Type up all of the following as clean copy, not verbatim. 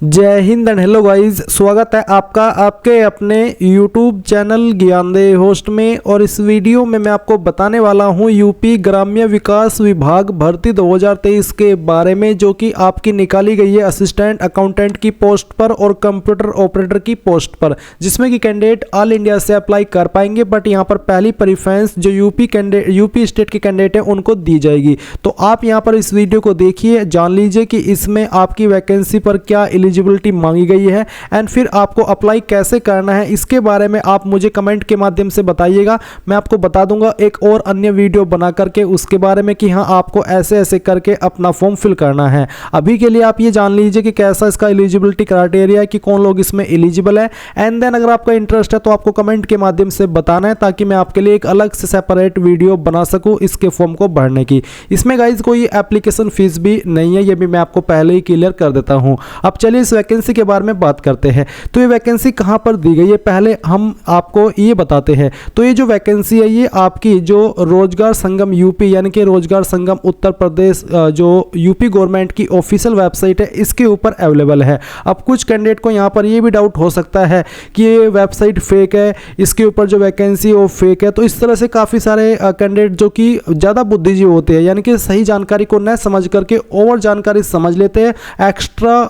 जय Hind and hello guys, स्वागत है आपका आपके अपने YouTube चैनल ज्ञानदेव होस्ट में। और इस वीडियो में मैं आपको बताने वाला हूं यूपी ग्राम्य विकास विभाग भर्ती 2023 के बारे में, जो कि आपकी निकाली गई है असिस्टेंट अकाउंटेंट की पोस्ट पर और कंप्यूटर ऑपरेटर की पोस्ट पर, जिसमें कि कैंडिडेट ऑल इंडिया से अप्लाई कर पाएंगे। बट यहां पर पहली प्रेफरेंस जो यूपी स्टेट के कैंडिडेट हैं उनको दी जाएगी। तो आप यहां पर इस वीडियो को देखिए, जान लीजिए कि इसमें आपकी वैकेंसी पर क्या एलिजिबिलिटी मांगी गई है एंड फिर आपको अप्लाई कैसे करना है, इसके बारे में आप मुझे कमेंट के माध्यम से बताइएगा। मैं आपको बता दूंगा एक और अन्य वीडियो बना करके उसके बारे में कि हाँ आपको ऐसे ऐसे करके अपना फॉर्म फिल करना है। अभी के लिए आप ये जान लीजिए कि कैसा इसका एलिजिबिलिटी क्राइटेरिया है, कि कौन लोग इसमें एलिजिबल है। एंड देन अगर आपका इंटरेस्ट है तो आपको कमेंट के माध्यम से बताना है, ताकि मैं आपके लिए एक अलग से सेपरेट वीडियो बना सकूँ इसके फॉर्म को भरने की। इसमें गाइज कोई एप्लीकेशन फीस भी नहीं है, ये भी मैं आपको पहले ही क्लियर कर देता हूँ। अब चलिए इस वैकेंसी के बारे में बात करते हैं। तो ये वैकेंसी कहां पर दी गई है पहले हम आपको ये बताते हैं। तो ये जो वैकेंसी है ये आपकी जो रोजगार संगम यूपी यानी कि रोजगार संगम उत्तर प्रदेश जो यूपी गवर्नमेंट की ऑफिशियल वेबसाइट है इसके ऊपर अवेलेबल है। अब कुछ कैंडिडेट को यहाँ पर ये भी डाउट हो सकता है कि ये वेबसाइट फेक है, इसके ऊपर जो वैकेंसी वो फेक है। तो इस तरह से काफ़ी सारे कैंडिडेट जो कि ज़्यादा बुद्धिजीवी होते हैं, यानी कि सही जानकारी को न समझ करके ओवर जानकारी समझ लेते हैं, एक्स्ट्रा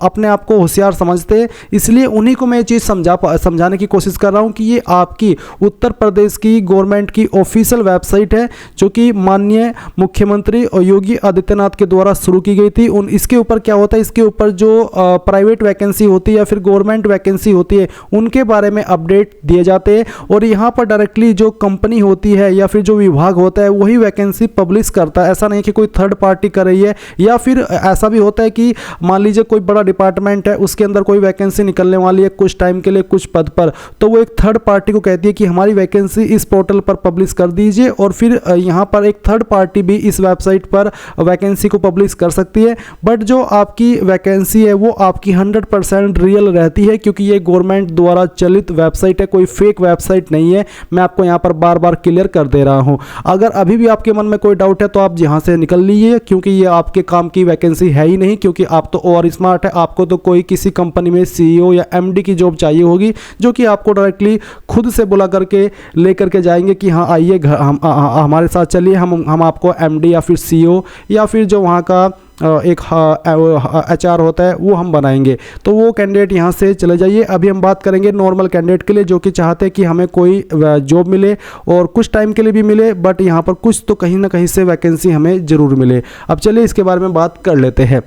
अपने आप को होशियार समझते हैं। इसलिए उन्हीं को मैं ये चीज़ समझाने की कोशिश कर रहा हूं कि ये आपकी उत्तर प्रदेश की गवर्नमेंट की ऑफिशियल वेबसाइट है, जो कि माननीय मुख्यमंत्री और योगी आदित्यनाथ के द्वारा शुरू की गई थी। इसके ऊपर क्या होता है, इसके ऊपर जो प्राइवेट वैकेंसी होती है या फिर गवर्नमेंट वैकेंसी होती है उनके बारे में अपडेट दिए जाते हैं। और यहाँ पर डायरेक्टली जो कंपनी होती है या फिर जो विभाग होता है वही वैकेंसी पब्लिश करता है। ऐसा नहीं कि कोई थर्ड पार्टी कर रही है, या फिर ऐसा भी होता है कि मान लीजिए कोई बड़ा डिपार्टमेंट है, उसके अंदर कोई वैकेंसी निकलने वाली है कुछ टाइम के लिए कुछ पद पर, तो वो एक थर्ड पार्टी को कहती है कि हमारी वैकेंसी इस पोर्टल पर पब्लिश कर दीजिए। और फिर यहाँ पर एक थर्ड पार्टी भी इस वेबसाइट पर वैकेंसी को पब्लिश कर सकती है। बट जो आपकी वैकेंसी है वो आपकी 100% रियल रहती है, क्योंकि ये गवर्नमेंट द्वारा चलित वेबसाइट है, कोई फेक वेबसाइट नहीं है। मैं आपको यहाँ पर बार बार क्लियर कर दे रहा हूँ। अगर अभी भी आपके मन में कोई डाउट है तो आप यहाँ से निकल लीजिए, क्योंकि ये आपके काम की वैकेंसी है ही नहीं। क्योंकि आप तो और स्मार्ट है, आपको तो कोई किसी कंपनी में सीईओ या एमडी की जॉब चाहिए होगी, जो कि आपको डायरेक्टली खुद से बुला करके लेकर के जाएंगे कि हाँ आइए हमारे साथ चलिए, हम आपको एमडी या फिर सीईओ या फिर जो वहाँ का एक एचआर होता है वो हम बनाएंगे। तो वो कैंडिडेट यहाँ से चले जाइए। अभी हम बात करेंगे नॉर्मल कैंडिडेट के लिए, जो कि चाहते हैं कि हमें कोई जॉब मिले और कुछ टाइम के लिए भी मिले, बट यहाँ पर कुछ तो कहीं ना कहीं से वैकेंसी हमें ज़रूर मिले। अब चलिए इसके बारे में बात कर लेते हैं।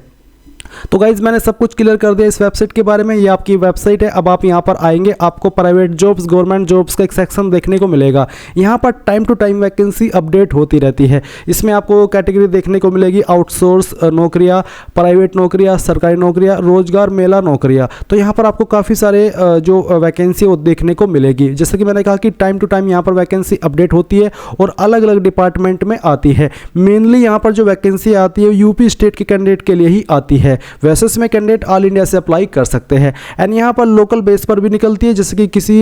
तो गाइज मैंने सब कुछ क्लियर कर दिया इस वेबसाइट के बारे में। ये आपकी वेबसाइट है। अब आप यहाँ पर आएंगे, आपको प्राइवेट जॉब्स गवर्नमेंट जॉब्स का एक सेक्शन देखने को मिलेगा। यहाँ पर time to time vacancy update होती रहती है। इसमें आपको कैटेगरी देखने को मिलेगी, आउटसोर्स नौकरियाँ, प्राइवेट नौकरियाँ, सरकारी नौकरियाँ, रोजगार मेला नौकरियाँ। तो यहाँ पर आपको काफ़ी सारे जो वैकेंसी वो देखने को मिलेगी। जैसे कि मैंने कहा कि टाइम टू टाइम यहाँ पर वैकेंसी अपडेट होती है और अलग अलग डिपार्टमेंट में आती है। मेनली यहाँ पर जो वैकेंसी आती है यूपी स्टेट के कैंडिडेट के लिए ही आती है। वैसे इसमें कैंडिडेट ऑल इंडिया से अप्लाई कर सकते हैं। एंड यहाँ पर लोकल बेस पर भी निकलती है, जैसे कि किसी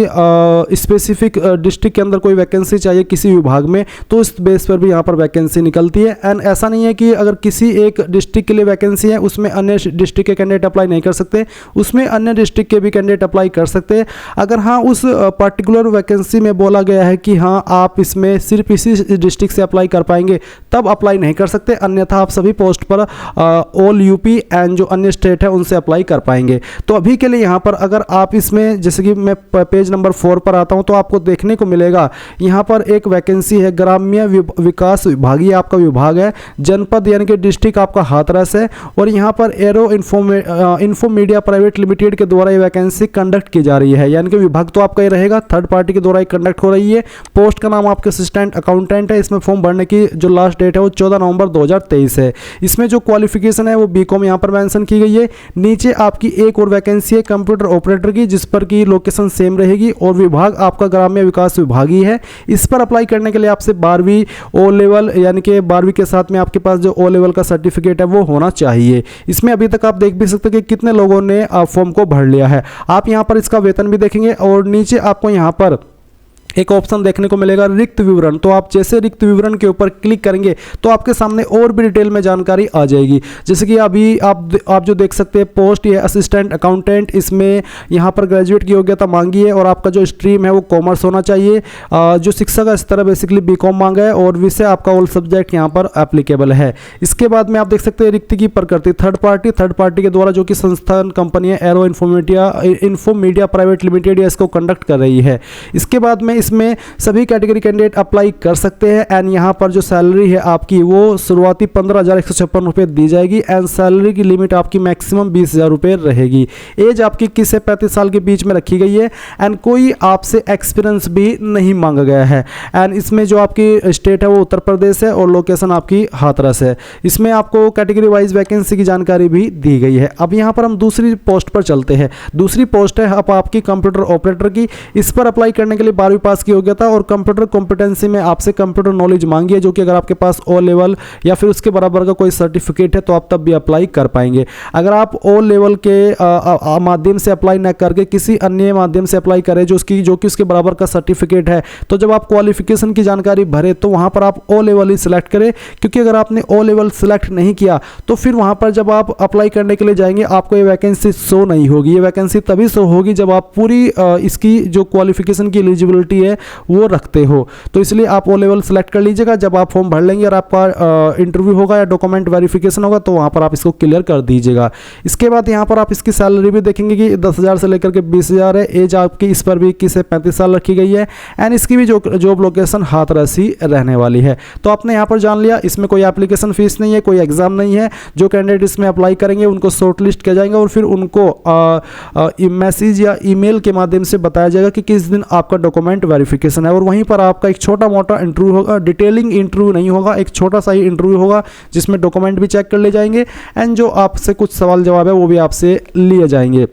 स्पेसिफिक डिस्ट्रिक्ट के अंदर कोई वैकेंसी चाहिए किसी विभाग में, तो उस बेस पर भी यहाँ पर वैकेंसी निकलती है। एंड ऐसा नहीं है कि अगर किसी एक डिस्ट्रिक्ट के लिए वैकेंसी है उसमें अन्य डिस्ट्रिक्ट के कैंडिडेट अप्लाई नहीं कर सकते, उसमें अन्य डिस्ट्रिक्ट के भी कैंडिडेट अप्लाई कर सकते हैं। अगर हाँ उस पर्टिकुलर वैकेंसी में बोला गया है कि हाँ आप इसमें सिर्फ इसी डिस्ट्रिक्ट से अप्लाई कर पाएंगे, तब अप्लाई नहीं कर सकते, अन्यथा आप सभी पोस्ट पर ऑल यूपी एंड जो अन्य स्टेट है उनसे अप्लाई कर पाएंगे। तो अभी के लिए यहाँ पर अगर आप इसमें, जैसे कि मैं पेज नंबर 4 पर आता हूँ, तो आपको देखने को मिलेगा यहाँ पर एक वैकेंसी है ग्राम्य विकास विभाग। ये आपका विभाग है। जनपद यानी कि डिस्ट्रिक्ट आपका हाथरस है। और यहाँ पर arrow info media private limited के द्वारा ये वैकेंसी कंडक्ट की जा रही है, यानी कि विभाग तो आपका ही रहेगा, थर्ड पार्टी के द्वारा ये कंडक्ट हो रही है। पोस्ट का नाम आपके असिस्टेंट अकाउंटेंट है। इसमें फॉर्म भरने की जो लास्ट डेट है वो 14 नवंबर 2023 है। इसमें जो क्वालिफिकेशन है वो बीकॉम यहाँ पर मेंशन की गई है। नीचे आपकी एक और वैकेंसी है कंप्यूटर ऑपरेटर की, जिस पर की लोकेशन सेम रहेगी और विभाग आपका ग्राम्य विकास विभाग ही है। इस पर अप्लाई करने के लिए आपसे 12वीं ओ लेवल यानी कि 12वीं के साथ में आपके पास जो ओ लेवल का सर्टिफिकेट है वो होना चाहिए। इसमें अभी तक आप देख भी सकते हैं कि कितने लोगों ने फॉर्म को भर लिया है। आप यहाँ पर इसका वेतन भी देखेंगे और नीचे आपको यहाँ पर एक ऑप्शन देखने को मिलेगा रिक्त विवरण। तो आप जैसे रिक्त विवरण के ऊपर क्लिक करेंगे तो आपके सामने और भी डिटेल में जानकारी आ जाएगी। जैसे कि अभी आप जो देख सकते हैं पोस्ट ये असिस्टेंट अकाउंटेंट, इसमें यहाँ पर ग्रेजुएट की योग्यता मांगी है और आपका जो स्ट्रीम है वो कॉमर्स होना चाहिए। जो शिक्षा का स्तर है बेसिकली बीकॉम मांगा है और विषय आपका ऑल सब्जेक्ट यहाँ पर एप्लीकेबल है। इसके बाद में आप देख सकते हैं रिक्त की प्रकृति थर्ड पार्टी के द्वारा जो कि संस्थान कंपनी है arrow info media private limited या इसको कंडक्ट कर रही है। इसके बाद में इसमें सभी कैटेगरी कैंडिडेट अप्लाई कर सकते हैं एंड यहाँ पर जो सैलरी है आपकी वो शुरुआती 15,156 रुपये दी जाएगी एंड सैलरी की लिमिट आपकी मैक्सिमम 20,000 रुपये रहेगी। एज आपकी 21 से 35 साल के बीच में रखी गई है एंड कोई आपसे एक्सपीरियंस भी नहीं मांगा गया है एंड इसमें जो आपकी स्टेट है वो उत्तर प्रदेश है और लोकेशन आपकी हाथरस है। इसमें आपको कैटेगरी वाइज वैकेंसी की जानकारी भी दी गई है। अब यहाँ पर हम दूसरी पोस्ट पर चलते हैं। दूसरी पोस्ट है आपकी कंप्यूटर ऑपरेटर की। इस पर अप्लाई करने के लिए 12वीं पास की योग्यता और कंप्यूटर कॉम्पिटेंसी में आपसे कंप्यूटर नॉलेज मांगी है, जो कि अगर आपके पास ओ लेवल या फिर उसके बराबर का कोई सर्टिफिकेट है तो आप तब भी अप्लाई कर पाएंगे। अगर आप ओ लेवल के माध्यम से अप्लाई न करके किसी अन्य माध्यम से अप्लाई करें जो कि उसके बराबर का सर्टिफिकेट है, तो जब आप क्वालिफिकेशन की जानकारी भरे तो वहां पर आप ओ लेवल ही सिलेक्ट करें, क्योंकि अगर आपने ओ लेवल सिलेक्ट नहीं किया तो फिर वहां पर जब आप अप्लाई करने के लिए जाएंगे आपको ये वैकेंसी शो नहीं होगी। ये वैकेंसी तभी शो होगी जब आप पूरी इसकी जो क्वालिफिकेशन की एलिजिबिलिटी है वो रखते हो। तो इसलिए आप ओ लेवल सेलेक्ट कर लीजिएगा। जब आप फॉर्म भर लेंगे और आपका इंटरव्यू होगा या डॉक्यूमेंट वेरिफिकेशन होगा तो वहां पर आप इसको क्लियर कर दीजिएगा। इसके बाद यहाँ पर आप इसकी सैलरी भी देखेंगे कि 10,000 से लेकर के 20,000 है। एज आपकी इस पर भी 21 से 35 साल रखी गई है एंड इसकी भी जॉब लोकेशन हाथरस ही रहने वाली है। तो आपने यहाँ पर जान लिया, इसमें कोई एप्लीकेशन फीस नहीं है, कोई एग्जाम नहीं है। जो कैंडिडेट इसमें अप्लाई करेंगे उनको शॉर्टलिस्ट किया जाएगा और फिर उनको मैसेज या ईमेल के माध्यम से बताया जाएगा कि किस दिन आपका डॉक्यूमेंट वेरिफिकेशन है और वहीं पर आपका एक छोटा मोटा इंटरव्यू होगा। डिटेलिंग इंटरव्यू नहीं होगा, एक छोटा सा ही इंटरव्यू होगा जिसमें डॉक्यूमेंट भी चेक कर ले जाएंगे एंड जो आपसे कुछ सवाल जवाब है वो भी आपसे लिए जाएंगे।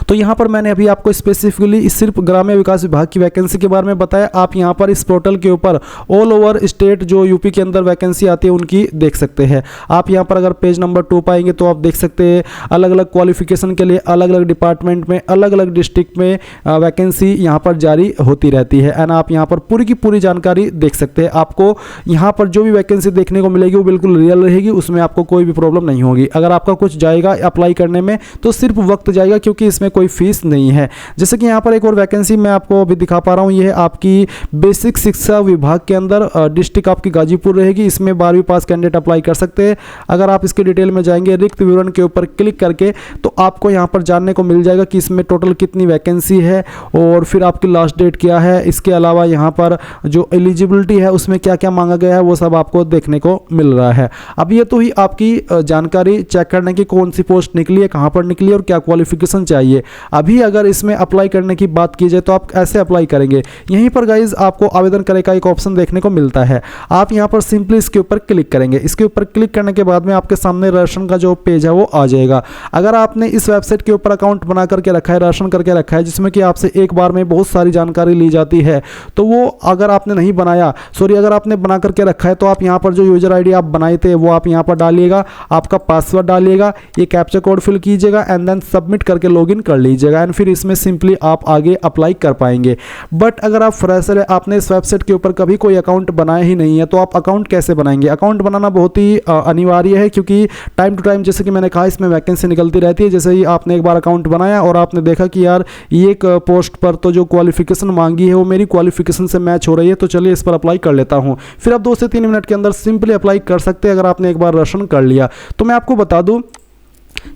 तो यहाँ पर मैंने अभी आपको स्पेसिफिकली सिर्फ ग्राम्य विकास विभाग की वैकेंसी के बारे में बताया। आप यहाँ पर इस पोर्टल के ऊपर ऑल ओवर स्टेट जो यूपी के अंदर वैकेंसी आती है उनकी देख सकते हैं। आप यहाँ पर अगर पेज नंबर 2 पाएंगे तो आप देख सकते हैं अलग अलग क्वालिफिकेशन के लिए अलग अलग डिपार्टमेंट में अलग अलग डिस्ट्रिक्ट में वैकेंसी यहाँ पर जारी होती रहती है एंड आप यहाँ पर पूरी की पूरी जानकारी देख सकते हैं। आपको यहाँ पर जो भी वैकेंसी देखने को मिलेगी वो बिल्कुल रियल रहेगी, उसमें आपको कोई भी प्रॉब्लम नहीं होगी। अगर आपका कुछ जाएगा अप्लाई करने में तो सिर्फ वक्त जाएगा, क्योंकि इसमें कोई फीस नहीं है। जैसे कि यहाँ पर एक और वैकेंसी मैं आपको अभी दिखा पा रहा हूँ, ये है आपकी बेसिक शिक्षा विभाग के अंदर, डिस्ट्रिक्ट आपकी गाजीपुर रहेगी। इसमें 12वीं पास कैंडिडेट अप्लाई कर सकते हैं। अगर आप इसके डिटेल में जाएंगे रिक्त विवरण के ऊपर क्लिक करके तो आपको यहाँ पर जानने को मिल जाएगा कि इसमें टोटल कितनी वैकेंसी है और फिर आपकी लास्ट डेट क्या है। इसके अलावा यहाँ पर जो एलिजिबिलिटी है उसमें क्या क्या मांगा गया है वो सब आपको देखने को मिल रहा है। अब ये तो ही आपकी जानकारी चेक करने की कौन सी पोस्ट निकली है, कहाँ पर निकली है और क्या क्वालिफिकेशन चाहिए। अभी अगर इसमें अप्लाई करने की बात की जाए तो आप ऐसे अप्लाई करेंगे। यहीं पर गाइज आपको आवेदन करने का एक ऑप्शन देखने को मिलता है। आप यहां पर सिंपली इसके ऊपर क्लिक करेंगे। इसके ऊपर क्लिक करने के बाद में आपके सामने राशन का जो पेज है वो आ जाएगा। अगर आपने इस वेबसाइट के ऊपर अकाउंट बना करके रखा है, राशन करके रखा है, जिसमें कि आपसे एक बार में बहुत सारी जानकारी ली जाती है, तो वो अगर आपने नहीं बनाया, अगर आपने बना करके रखा है तो आप यहाँ पर जो यूजर आईडी आप बनाए थे वो आप यहाँ पर डालिएगा, आपका पासवर्ड डालिएगा, ये कैप्चा कोड फिल कीजिएगा एंड देन सबमिट करके लॉगिन कर लीजिएगा एंड फिर इसमें सिंपली आप आगे अप्लाई कर पाएंगे। बट अगर आप फ्रेशर है, आपने इस वेबसाइट के ऊपर कभी कोई अकाउंट बनाया ही नहीं है, तो आप अकाउंट कैसे बनाएंगे। अकाउंट बनाना बहुत ही अनिवार्य है, क्योंकि टाइम टू टाइम जैसे कि मैंने कहा इसमें वैकेंसी निकलती रहती है। जैसे ही आपने एक बार अकाउंट बनाया और आपने देखा कि यार ये एक पोस्ट पर तो जो क्वालिफिकेशन मांगी है वो मेरी क्वालिफिकेशन से मैच हो रही है, तो चलिए इस पर अप्लाई कर लेता हूँ। फिर आप 2 से 3 मिनट के अंदर सिंपली अप्लाई कर सकते हैं अगर आपने एक बार राशन कर लिया। तो मैं आपको बता दूं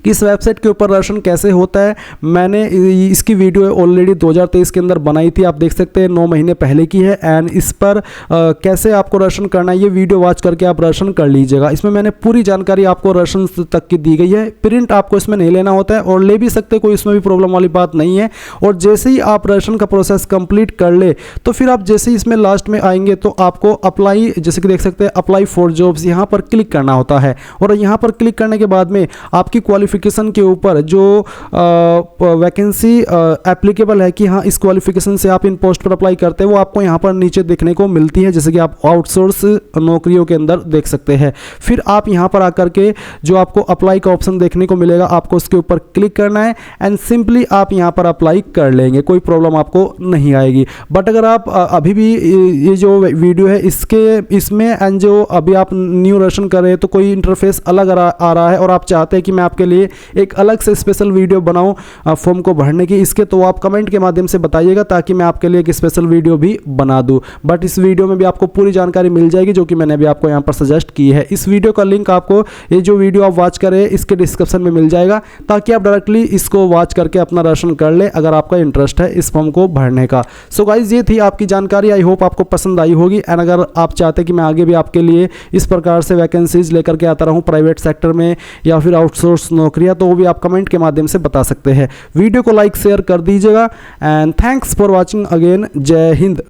कि इस वेबसाइट के ऊपर राशन कैसे होता है। मैंने इसकी वीडियो ऑलरेडी 2023 के अंदर बनाई थी, आप देख सकते हैं 9 महीने पहले की है एंड इस पर कैसे आपको राशन करना है ये वीडियो वॉच करके आप राशन कर लीजिएगा। इसमें मैंने पूरी जानकारी आपको राशन तक की दी गई है। प्रिंट आपको इसमें नहीं लेना होता है और ले भी सकते, कोई इसमें भी प्रॉब्लम वाली बात नहीं है। और जैसे ही आप राशन का प्रोसेस कंप्लीट कर ले तो फिर आप जैसे ही इसमें लास्ट में आएंगे तो आपको अप्लाई, जैसे कि देख सकते हैं अप्लाई फॉर जॉब्स, यहाँ पर क्लिक करना होता है और यहाँ पर क्लिक करने के बाद में आपकी क्वालिफिकेशन के ऊपर जो वैकेंसी एप्लीकेबल है कि हाँ इस क्वालिफिकेशन से आप इन पोस्ट पर अप्लाई करते हैं, वो आपको यहाँ पर नीचे देखने को मिलती है, जैसे कि आप आउटसोर्स नौकरियों के अंदर देख सकते हैं। फिर आप यहाँ पर आकर के जो आपको अप्लाई का ऑप्शन देखने को मिलेगा, आपको उसके ऊपर क्लिक करना है एंड सिंपली आप यहाँ पर अप्लाई कर लेंगे, कोई प्रॉब्लम आपको नहीं आएगी। बट अगर आप अभी भी ये जो वीडियो है इसमें एंड जो अभी आप न्यू रजिस्ट्रेशन कर रहे हैं तो कोई इंटरफेस अलग आ रहा है और आप चाहते हैं कि मैं आपके लिए एक अलग से स्पेशल वीडियो बनाऊं फॉर्म को भरने की, इसके तो आप कमेंट के माध्यम से बताइएगा ताकि मैं आपके लिए एक स्पेशल वीडियो भी बना दूं। बट इस वीडियो में भी आपको पूरी जानकारी मिल जाएगी जो कि मैंने अभी आपको यहाँ पर सजेस्ट की है। इस वीडियो का लिंक आपको ये जो वीडियो आप वॉच करें इसके डिस्क्रिप्शन में मिल जाएगा ताकि आप डायरेक्टली इसको वॉच करके अपना रजिस्ट्रेशन कर ले अगर आपका इंटरेस्ट है इस फॉर्म को भरने का। सो गाइज ये थी आपकी जानकारी, आई होप आपको पसंद आई होगी। एंड अगर आप चाहते हैं कि मैं आगे भी आपके लिए इस प्रकार से वैकेंसीज लेकर के आता रहूं प्राइवेट सेक्टर में या फिर आउटसोर्स नौकरियां, तो वो भी आप कमेंट के माध्यम से बता सकते हैं। वीडियो को लाइक शेयर कर दीजिएगा and thanks for watching again. जय हिंद।